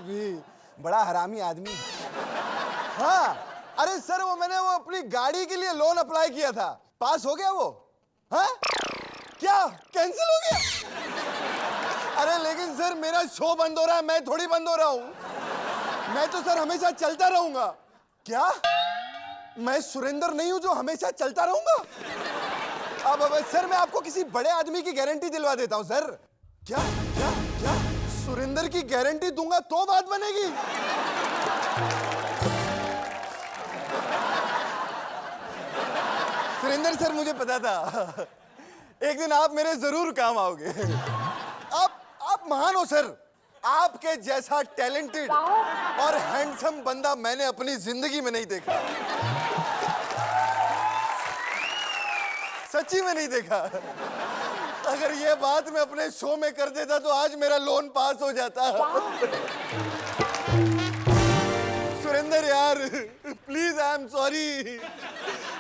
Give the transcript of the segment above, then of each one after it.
भी बड़ा हरामी आदमी है। हाँ, अरे सर मैंने अपनी गाड़ी के लिए लोन अप्लाई किया था, पास हो गया वो। हाँ क्या कैंसिल हो गया? अरे लेकिन सर मेरा शो बंद हो रहा है, मैं थोड़ी बंद हो रहा हूँ। मैं तो सर हमेशा चलता रहूंगा। क्या मैं सुरेंद्र नहीं हूं जो हमेशा चलता रहूंगा? अब सर मैं आपको किसी बड़े आदमी की गारंटी दिलवा देता हूं सर। क्या क्या क्या सुरेंद्र की गारंटी दूंगा तो बात बनेगी? सुरेंद्र सर मुझे पता था एक दिन आप मेरे जरूर काम आओगे। आप महान हो सर। आपके जैसा टैलेंटेड और हैंडसम बंदा मैंने अपनी जिंदगी में नहीं देखा, सच्ची में नहीं देखा। अगर ये बात मैं अपने शो में कर देता तो आज मेरा लोन पास हो जाता। सुरेंद्र यार please, I am sorry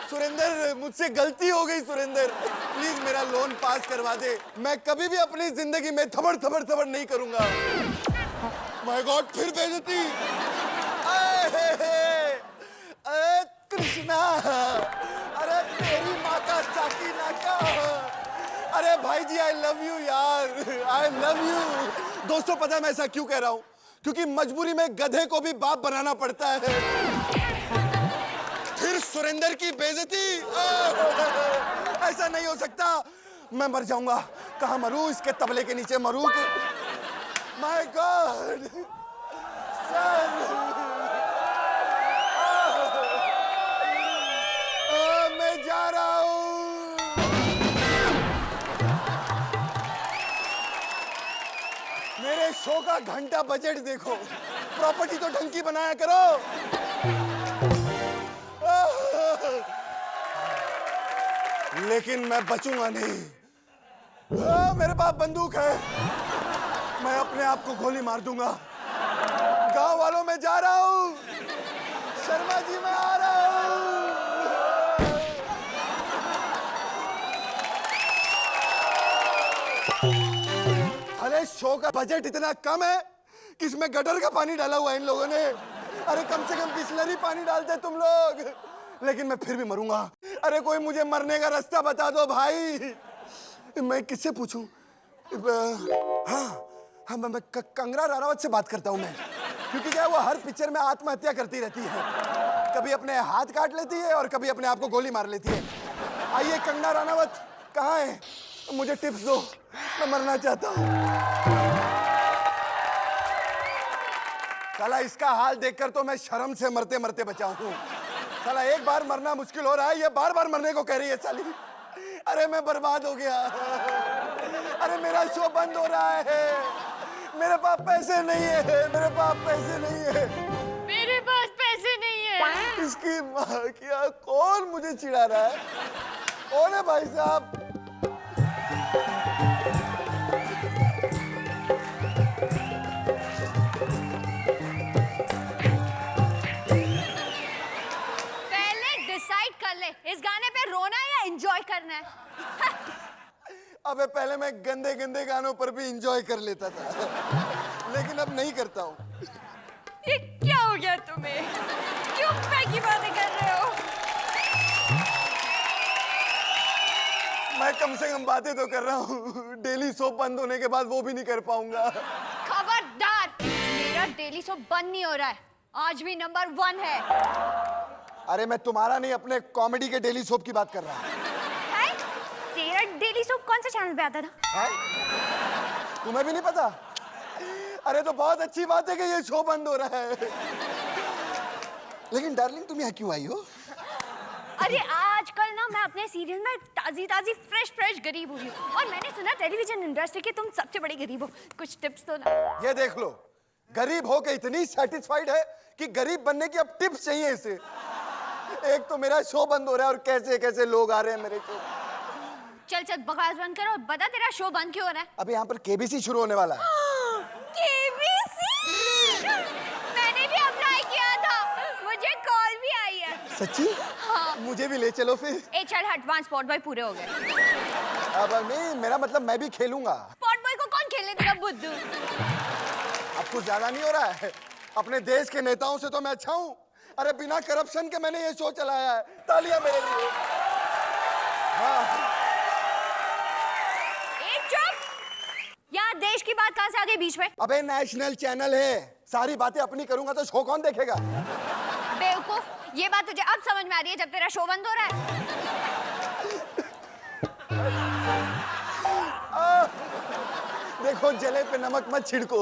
Surendra, मुझसे गलती हो गई सुरेंद्र, प्लीज मेरा लोन पास करवा दे। मैं कभी भी अपनी जिंदगी में थबड़ थबड़ थबड़ नहीं करूंगा। माय गॉड, फिर बेइज्जती। अरे कृष्णा, अरे तेरी माँ का चाकी नाका। अरे भाई जी आई लव यू यार, आई लव यू। दोस्तों पता है मैं ऐसा क्यों कह रहा हूँ? क्योंकि मजबूरी में गधे को भी बाप बनाना पड़ता है। फिर सुरेंद्र की बेइज्जती, ऐसा नहीं हो सकता। मैं मर जाऊंगा। कहाँ मरूं? इसके तबले के नीचे मरूं? माय गॉड सर, मैं जा रहा हूं। मेरे शो का घंटा बजट देखो, प्रॉपर्टी तो ढंग की बनाया करो। लेकिन मैं बचूंगा नहीं। मेरे पास बंदूक है, मैं अपने आप को गोली मार दूंगा। गांव वालों में जा रहा हूं, शर्मा जी मैं आ रहा हूं। अरे शो का बजट इतना कम है कि इसमें गटर का पानी डाला हुआ है इन लोगों ने। अरे कम से कम बिस्लरी पानी डालते तुम लोग। लेकिन मैं फिर भी मरूंगा। अरे कोई मुझे मरने का रास्ता बता दो भाई। मैं किससे पूछूं? हाँ मैं कंगना राणावत से बात करता हूँ मैं, क्योंकि क्या वो हर पिक्चर में आत्महत्या करती रहती है। कभी अपने हाथ काट लेती है और कभी अपने आप को गोली मार लेती है। आइए कंगना राणावत कहाँ है? मुझे टिप्स दो, मैं मरना चाहता हूँ। साला इसका हाल देखकर तो मैं शर्म से मरते मरते बचा हूँ। साला एक बार मरना मुश्किल हो रहा है, ये बार बार मरने को कह रही है साली। अरे मैं बर्बाद हो गया। अरे मेरा शो बंद हो रहा है। मेरे पास पैसे नहीं है, मेरे पास पैसे नहीं है। मेरे पास पैसे नहीं है। इसकी माँ क्या, कौन मुझे चिढ़ा रहा है? कौन है भाई साहब? इस गाने पे रोना है या एंजॉय करना है? अबे पहले मैं गंदे गंदे गानों पर भी एंजॉय कर लेता था, लेकिन अब नहीं करता हूँ। ये क्या हो गया तुम्हें? क्यों की बातें कर रहे हो? मैं कम से कम बातें तो कर रहा हूँ। डेली शो बंद होने के बाद वो भी नहीं कर पाऊंगा। खबरदार, मेरा डेली शो बंद नहीं हो रहा है, आज भी नंबर 1 है। अरे मैं तुम्हारा नहीं, अपने कॉमेडी के डेली सोप की बात कर रहा हूँ। तेरा डेली सोप कौन से चैनल पे आता था? है? तुम्हें भी नहीं पता? अरे तो बहुत अच्छी बात है कि ये शो बंद हो रहा है। लेकिन डार्लिंग तुम यहाँ क्यों आई हो? अरे आजकल ना मैं अपने सीरियल में ताजी फ्रेश गरीब हुई हूँ, और मैंने सुना टेलीविजन इंडस्ट्री के तुम सबसे बड़े गरीब हो, कुछ टिप्स दो ना। ये देख लो, गरीब होके इतनी सेटिस्फाइड है कि गरीब बनने की अब टिप्स चाहिए इसे। एक तो मेरा शो बंद हो रहा है और कैसे कैसे लोग आ रहे हैं मेरे शो। चल बकवास बंद करो और बता तेरा शो बंद क्यों हो रहा है? अब यहाँ पर केबीसी शुरू होने वाला है। केबीसी? मैंने भी अप्लाई किया था, मुझे कॉल भी आई है। सच्ची? हाँ। मुझे भी ले चलो फिर। चल हट, 1 स्पॉट बॉय पूरे हो गए। अब नहीं, मेरा मतलब मैं भी खेलूंगा। स्पॉट बॉय को कौन खेलने देगा बुद्धू? अब कुछ ज्यादा नहीं हो रहा है? अपने देश के नेताओं से तो मैं अच्छा हूं। अरे बिना करप्शन के मैंने ये शो चलाया है। तालियां मेरे लिए। हाँ। एक चुप। यहाँ देश की बात कहाँ से आ गई बीच में? अबे नेशनल चैनल है, सारी बातें अपनी करूंगा तो शो कौन देखेगा? बेवकूफ, ये बात तुझे अब समझ में आ रही है जब तेरा शो बंद हो रहा है। देखो, जले पे नमक मत छिड़को।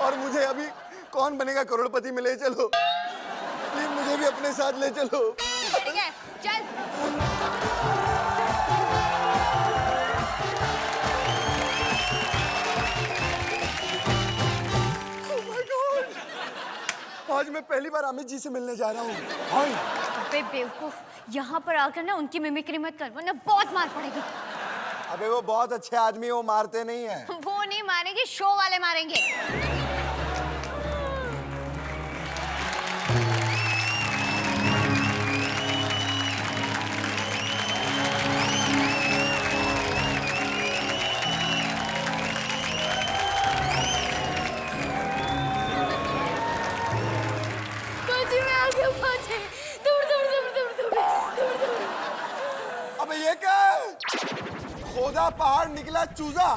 और मुझे अभी कौन बनेगा करोड़पति में ले चलो प्लीज, मुझे भी अपने साथ ले चलो। ठीक है, चल। Oh my God! आज मैं पहली बार अमित जी से मिलने जा रहा हूँ। अबे बेवकूफ, यहाँ पर आकर ना उनकी मिमिक्री मत कर, वरना बहुत मार पड़ेगी। अबे वो बहुत अच्छे आदमी, वो मारते नहीं है। वो नहीं मारेंगे, शो वाले मारेंगे। अबे ये क्या? खोदा पहाड़ निकला चूजा।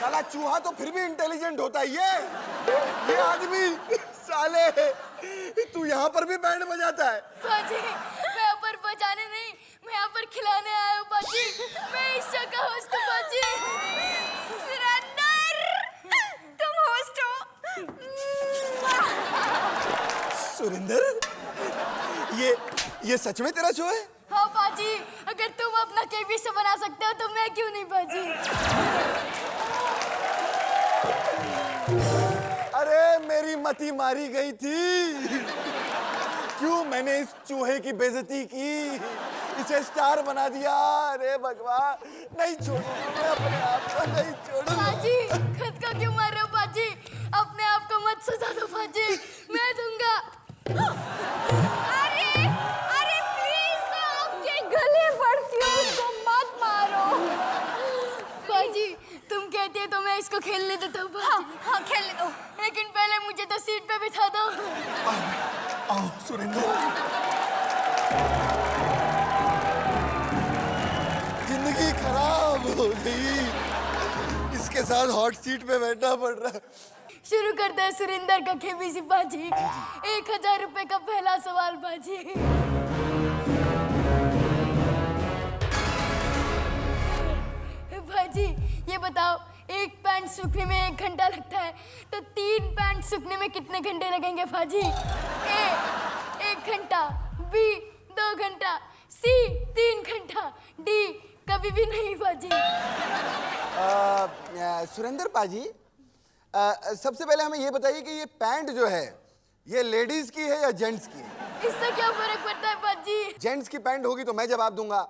साला चूहा तो फिर भी इंटेलिजेंट होता है। ये आदमी साले, तू यहाँ पर भी बैंड बजाता है? बाजी, मैं यहाँ पर बजाने नहीं, मैं यहाँ पर खिलाने आया हूँ बाजी। मैं इस शो का होस्ट हूँ बाजी। सुरेंदर, तुम होस्ट हो? सुरेंदर, ये सच में तेरा शो है? हाँ बाजी, अगर तुम अपना केबी शो बना सकते हो तो मैं क्यों नहीं बाजी। अरे मेरी मती मारी गई थी। क्यों मैंने इस चूहे की बेइज्जती की, इसे स्टार बना दिया। अरे भगवान, नहीं छोड़ूंगा मैं अपने आप को, नहीं छोड़ूंगा। बाजी, खुद को क्यों मार रहे हो बाजी? अपने आप को मत सजा दो बाजी, मैं दूंगा। अरे अरे प्लीज, मैं आपके गले पड़ती हूँ, उसको मत मारो। बाजी, तुम कहती है तो मैं इसको खेलने देता हूँ बाजी। हाँ, खेलने दो। लेकिन पहले मुझे तो सीट पे बिठा दो। आओ सुरेंद्र, जिंदगी खराब हो गई, इसके साथ हॉट सीट पे बैठना पड़ रहा है। शुरू करते हैं सुरेंद्र का केबीसी बाजी। 1000 रुपए का पहला सवाल बाजी। बाजी, ये बताओ, एक पैंट सूखने में 1 घंटा लगता है, तो 3 पैंट सूखने में कितने घंटे लगेंगे बाजी? ए 1 घंटा, बी 2 घंटा, सी 3 घंटा, डी कभी भी नहीं बाजी। सुरेंद्र पाजी, सबसे पहले हमें ये बताइए कि ये पैंट जो है, ये लेडीज की है या जेंट्स की है? इससे क्या फर्क पड़ता है बाजी? जेंट्स की पैंट होगी तो मैं जवाब दूंगा,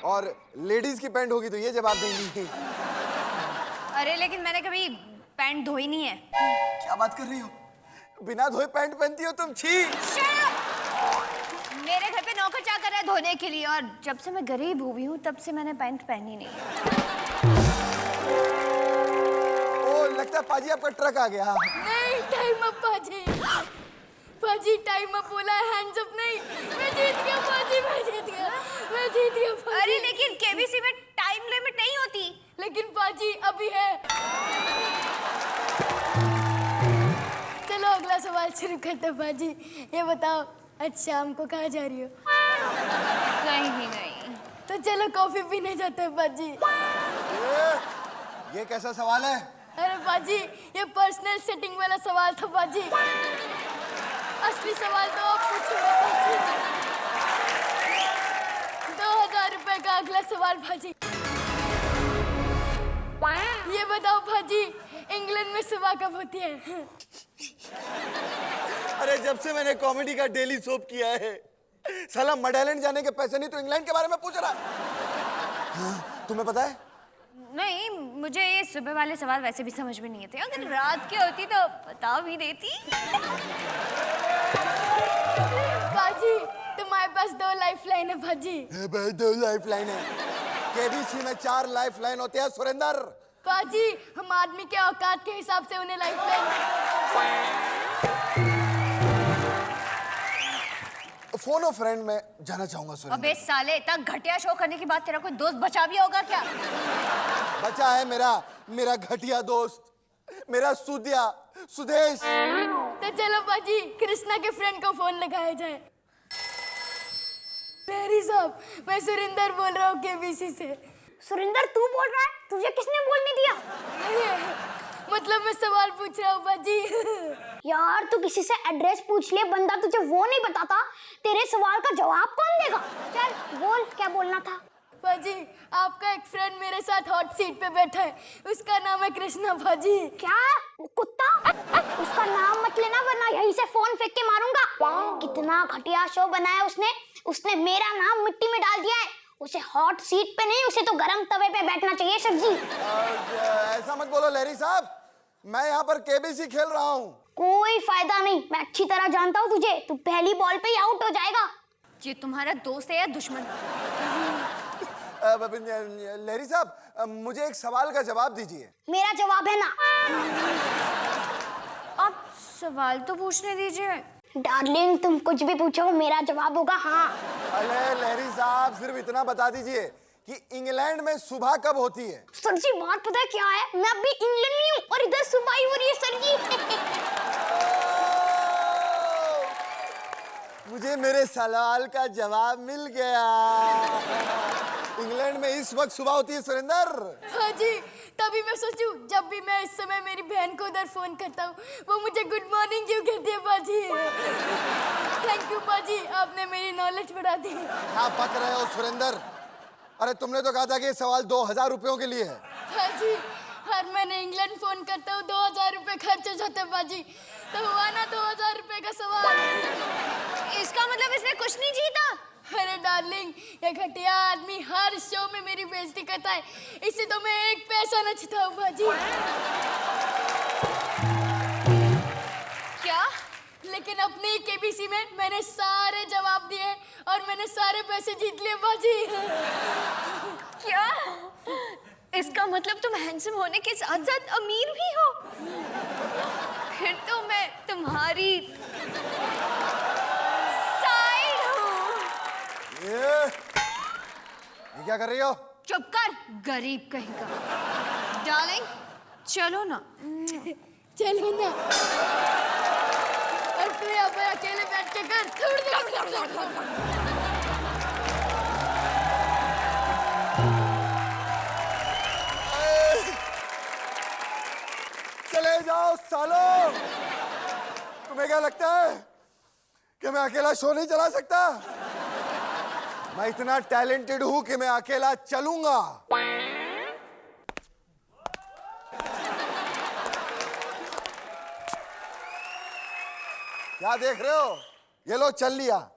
और लेडीज की पैंट होगी तो ये जवाब देंगी। अरे लेकिन मैंने कभी पैंट धोई नहीं है। क्या बात कर रही हो? बिना धोए पैंट पहनती हो तुम? छी! मेरे घर पे नौकर चाकर है धोने के लिए, और जब से मैं गरीब हुई हूँ तब से मैंने पैंट पहनी नहीं है। ओ, लगता है पाजी आपका ट्रक आ गया। नहीं, टाइम अप बाजी। बाजी, टाइम अप बोला है, हैंड्स अप नहीं। मैं जीत गया बाजी, मैं जीत गया, मैं जीत गया बाजी। अरे लेकिन केबीसी में टाइम लिमिट नहीं होती। लेकिन बाजी अभी है। चलो अगला सवाल शुरू करते हैं बाजी। ये बताओ, आज शाम को कहाँ जा रही हो? कहीं नहीं। तो चलो कॉफी पीने जाते हैं बाजी। ये कैसा सवाल है? अरे बाजी, ये पर्सनल सेटिंग वाला सवाल था बाजी। असली सवाल तो आप पूछोगे बाजी। 2000 रुपए का अगला सवाल बाजी। ये बताओ बाजी, इंग्लैंड में सुबह कब होती है? अरे जब से मैंने कॉमेडी का डेली सोप किया है, साला मडालैंड जाने के पैसे नहीं तो इंग्लैंड के बारे में पूछ रहा। हाँ, तुम्हें पता है? नहीं, मुझे ये सुबह वाले सवाल वैसे भी समझ में नहीं आते। अगर रात की होती तो बता भी देती। बाजी, तुम्हारे पास 2 लाइफ लाइन है बाजी। 2 लाइफ लाइन है। केबीसी में 4 लाइफ लाइन होते हैं सुरेंद्र। पाजी हम आदमी के औकात के हिसाब से उन्हें लाइफलाइन। फोन ऑफ फ्रेंड में जाना चाहूंगा सुरेंद्र। अबे साले, इतना घटिया शो करने के बाद तेरा कोई दोस्त बचा भी होगा क्या? बचा है मेरा घटिया दोस्त, मेरा सुदेश। तो चलो पाजी कृष्णा के फ्रेंड को फोन लगाया जाए। लहरी साहब, मैं सुरेंद्र बोल रहा हूँ केबीसी से। सुरेंद्र तू बोल रहा है? तुझे किसने बोलने दिया? अरे मतलब मैं सवाल पूछ रहा हूँ पाजी। यार तू किसी से एड्रेस पूछ ले, बंदा तुझे वो नहीं बताता, तेरे सवाल का जवाब कौन देगा? चल बोल, क्या बोलना था? पाजी आपका एक फ्रेंड मेरे साथ हॉट सीट पे बैठा है, उसका नाम है कृष्णा पाजी। क्या? वो कुत्ता? उसका नाम मत लेना वरना यहीं से फोन फेंक के मारूंगा। कितना घटिया शो बनाया उसने मेरा नाम मिट्टी में डाल दिया है। उसे हॉट सीट पे नहीं, उसे तो गरम तवे पे बैठना चाहिए सर जी। ऐसा मत बोलो लहरी साहब, मैं यहाँ पर केबीसी खेल रहा हूँ। कोई फायदा नहीं, मैं अच्छी तरह जानता हूँ तुझे, तू पहली बॉल पे ही आउट हो जाएगा। ये तुम्हारा दोस्त है या दुश्मन? लहरी साहब, मुझे एक सवाल का जवाब दीजिए। मेरा जवाब है ना। आप सवाल तो पूछने दीजिए। डार्लिंग तुम कुछ भी पूछो, मेरा जवाब होगा हाँ। अरे लहरी साहब, सिर्फ इतना बता दीजिए कि इंग्लैंड में सुबह कब होती है? सर जी बात पता है क्या है, मैं अभी इंग्लैंड में हूँ और इधर सुबह ही हो रही है सर जी। मुझे मेरे सवाल का जवाब मिल गया। इंग्लैंड में इस वक्त सुबह होती है सुरेंद्र। पाजी तभी मैं सोचूं जब भी मैं इस समय मेरी बहन को उधर फोन करता हूँ वो मुझे गुड मॉर्निंग क्यों कहती है पाजी। थैंक यू पाजी, आपने मेरी नॉलेज बढ़ा दी। क्या पक रहे हो सुरेंद्र? अरे तुमने तो कहा था कि ये सवाल 2000 रुपयों के लिए है। पाजी हर महीने इंग्लैंड फोन करता हूँ 2000 रुपए खर्च हो जाते हैं पाजी, तो हुआ ना 2000 रुपए का सवाल। इसका मतलब इसने कुछ नहीं जीता? अरे डार्लिंग, ये घटिया आदमी हर शो में मेरी बेइज्जती करता है, इससे तो मैं एक पैसा न छिताऊं बाजी। क्या? लेकिन अपनी केबीसी में मैंने सारे जवाब दिए और मैंने सारे पैसे जीत लिए बाजी। क्या? इसका मतलब तुम हैंडसम होने के साथ साथ अमीर भी हो? फिर तो मैं तुम्हारी साइड हूँ। ये क्या कर रही हो? चुप कर, गरीब कहीं का। डार्लिंग चलो ना। चलो ना। और तू यहाँ पर अकेले बैठ के कर। चले जाओ सालो। तुम्हें क्या लगता है कि मैं अकेला शो नहीं चला सकता? मैं इतना टैलेंटेड हूं कि मैं अकेला चलूंगा। क्या देख रहे हो? ये लो चल लिया।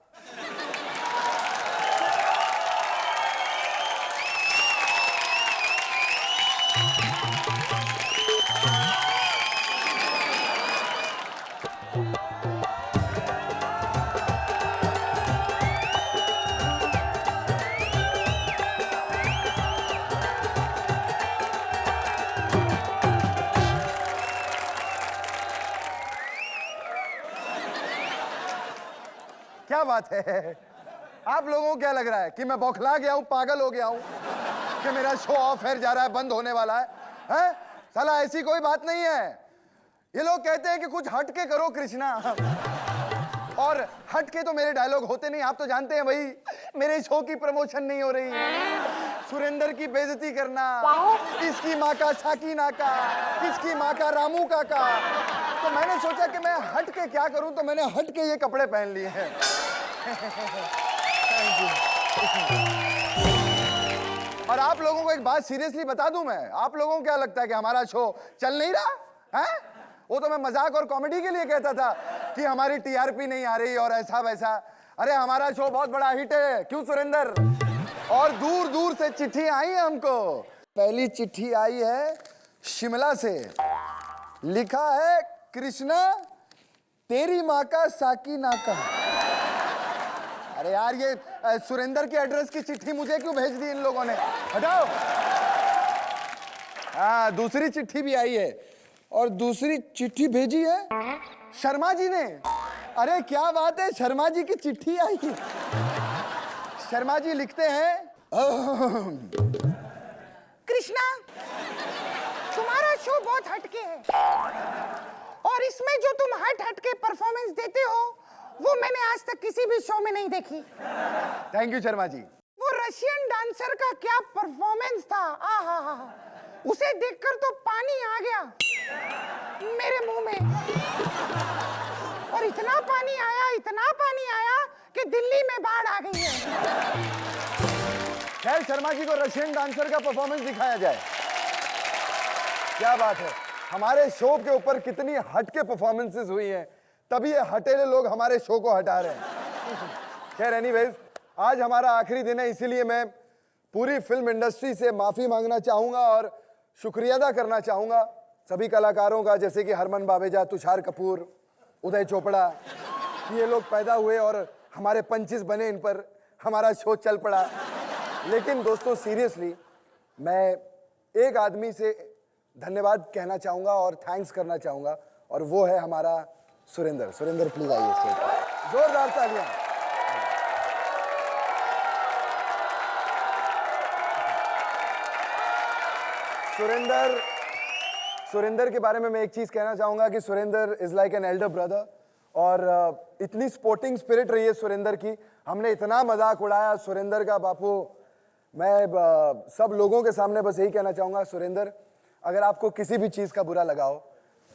क्या बात है? आप लोगों को क्या लग रहा है कि मैं बौखला गया हूं, पागल हो गया हूं कि मेरा शो ऑफ एयर जा रहा है, बंद होने वाला है? हैं? साला ऐसी कोई बात नहीं है। ये लोग कहते हैं कि कुछ हट के करो कृष्णा, और हट के तो मेरे डायलॉग होते नहीं। आप तो जानते हैं भाई, मेरे शो की प्रमोशन नहीं हो रही। सुरेंद्र की बेइज्जती करना, इसकी माँ का साकीना का, इसकी माँ का रामू का। तो मैंने सोचा कि मैं हट के क्या करूं, तो मैंने हट के ये कपड़े पहन लिए हैं। और आप लोगों को एक बात सीरियसली बता दूं मैं, आप लोगों को क्या लगता है कि हमारा शो चल नहीं रहा है? वो तो मैं मजाक और कॉमेडी के लिए कहता था कि हमारी टीआरपी नहीं आ रही और ऐसा वैसा। अरे हमारा शो बहुत बड़ा हिट है, क्यों सुरेंद्र? और दूर दूर से चिट्ठी आई है हमको। पहली चिट्ठी आई है शिमला से, लिखा है कृष्णा तेरी माँ का साकीना का। अरे यार, ये सुरेंद्र के एड्रेस की चिट्ठी मुझे क्यों भेज दी इन लोगों ने? हटाओ। हाँ, दूसरी चिट्ठी भी आई है और दूसरी चिट्ठी भेजी है शर्मा जी ने। अरे क्या बात है, शर्मा जी की चिट्ठी आई है। शर्मा जी लिखते हैं, कृष्णा, तुम्हारा शो बहुत हटके है और इसमें जो तुम हट के परफॉर्मेंस देते हो वो मैंने आज तक किसी भी शो में नहीं देखी। Thank you Sharma ji. वो रशियन डांसर का क्या परफॉर्मेंस था, आहा हा, उसे देखकर तो पानी आ गया मेरे मुंह में। और इतना पानी आया कि दिल्ली में बाढ़ आ गई है। खैर, शर्मा जी को रशियन डांसर का परफॉर्मेंस दिखाया जाए। क्या बात है, हमारे शो के ऊपर कितनी हटके परफॉर्मेंसेस हुई हैं, तभी ये हटेले लोग हमारे शो को हटा रहे हैं। खैर एनीवेज, आज हमारा आखिरी दिन है, इसीलिए मैं पूरी फिल्म इंडस्ट्री से माफी मांगना चाहूंगा और शुक्रिया अदा करना चाहूंगा सभी कलाकारों का, जैसे कि हरमन बावेजा, तुषार कपूर, उदय चोपड़ा, कि ये लोग पैदा हुए और हमारे पंचेस बने, इन पर हमारा शो चल पड़ा। लेकिन दोस्तों, सीरियसली मैं एक आदमी से धन्यवाद कहना चाहूंगा और थैंक्स करना चाहूंगा, और वो है हमारा सुरेंद्र। सुरेंद्र प्लीज आइए स्टेज पर, जोरदार तालियां। सुरेंद्र के बारे में मैं एक चीज कहना चाहूंगा कि Surendra is like an elder brother, और इतनी स्पोर्टिंग स्पिरिट रही है सुरेंद्र की। हमने इतना मजाक उड़ाया सुरेंद्र का, बापू। मैं सब लोगों के सामने बस यही कहना चाहूंगा, सुरेंद्र, अगर आपको किसी भी चीज का बुरा लगा हो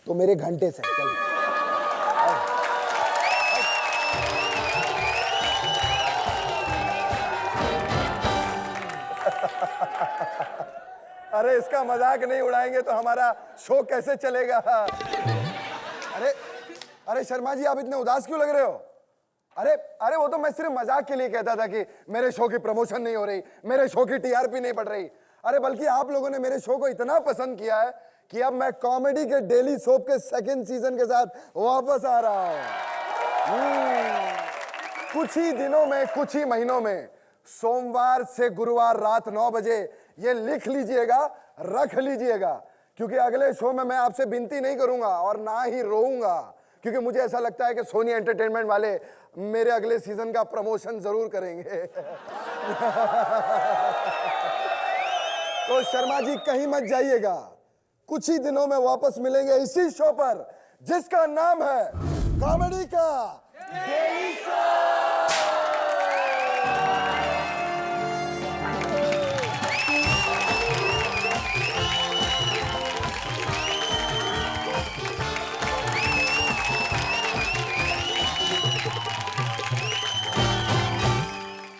तो मेरे घंटे से चलिए। अरे इसका मजाक नहीं उड़ाएंगे तो हमारा शो कैसे चलेगा। अरे शर्मा जी, आप इतने उदास क्यों लग रहे हो? अरे वो तो मैं सिर्फ मजाक के लिए कहता था कि मेरे शो की प्रमोशन नहीं हो रही, मेरे शो की टीआरपी नहीं बढ़ रही। अरे बल्कि आप लोगों ने मेरे शो को इतना पसंद किया है कि अब मैं कॉमेडी के डेली सोप के सेकंड सीजन के साथ वापस आ रहा हूं। कुछ ही दिनों में, कुछ ही महीनों में, सोमवार से गुरुवार रात 9 बजे, ये लिख लीजिएगा, रख लीजिएगा, क्योंकि अगले शो में मैं आपसे विनती नहीं करूंगा और ना ही रोऊंगा, क्योंकि मुझे ऐसा लगता है कि सोनी एंटरटेनमेंट वाले मेरे अगले सीजन का प्रमोशन जरूर करेंगे। तो शर्मा जी, कहीं मत जाइएगा, कुछ ही दिनों में वापस मिलेंगे इसी शो पर जिसका नाम है कॉमेडी का डेली शो।